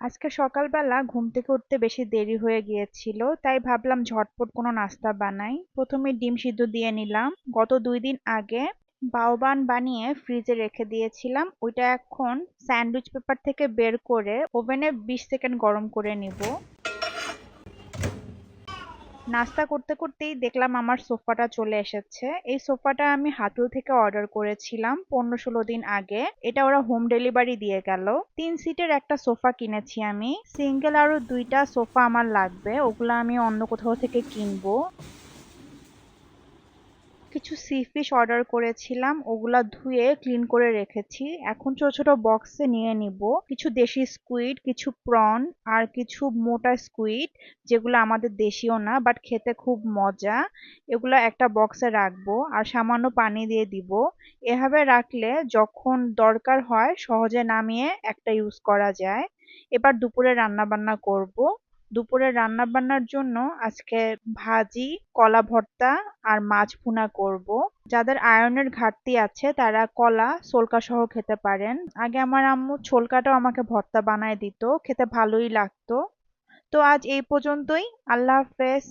আজকে সকালবেলা ঘুম থেকে উঠতে বেশি দেরি হয়ে গিয়েছিল, তাই ভাবলাম ঝটপট কোনো নাস্তা বানাই। প্রথমে ডিম সিদ্ধ দিয়ে নিলাম। গত 2 দিন আগে বাউবান বানিয়ে ফ্রিজে রেখে দিয়েছিলাম, ওইটা এখন স্যান্ডউইচ পেপার থেকে বের করে ওভেনে 20 সেকেন্ড গরম করে নিব। নাস্তা করতে করতেই দেখলাম আমার সোফাটা চলে এসেছে। এই সোফাটা আমি হাতুল থেকে অর্ডার করেছিলাম 15-16 দিন আগে। এটা ওরা হোম ডেলিভারি দিয়ে গেল। 3 সিটের একটা সোফা কিনেছি আমি। সিঙ্গেল আরো 2টা সোফা আমার লাগবে, ওগুলো আমি অন্য কোথাও থেকে কিনবো। কিছু সি ফিশ অর্ডার করেছিলাম, ওগুলা ধুয়ে ক্লিন করে রেখেছি। এখন ছোট ছোট বক্সে নিয়ে নিব। কিছু দেশি স্কুইড, কিছু প্রন, আর কিছু মোটা স্কুইড, যেগুলো আমাদের দেশীয় না বাট খেতে খুব মজা। এগুলা একটা বক্সে রাখবো আর সামান্য পানি দিয়ে দিব। এভাবে রাখলে যখন দরকার হয় সহজে নামিয়ে একটা ইউজ করা যায়। এবার দুপুরে রান্না বান্না করব। দুপুরে রান্না বান্নার জন্য আজকে ভাজি, কলা ভর্তা আর মাছ ভুনা করব। যাদের আয়রনের ঘাটতি আছে তারা কলা সোলকা সহ খেতে পারেন। আগে আমার আম্মু ছোলকাটাও আমাকে ভর্তা বানায় দিত, খেতে ভালোই লাগতো। তো আজ এই পর্যন্তই। আল্লাহ হাফেজ।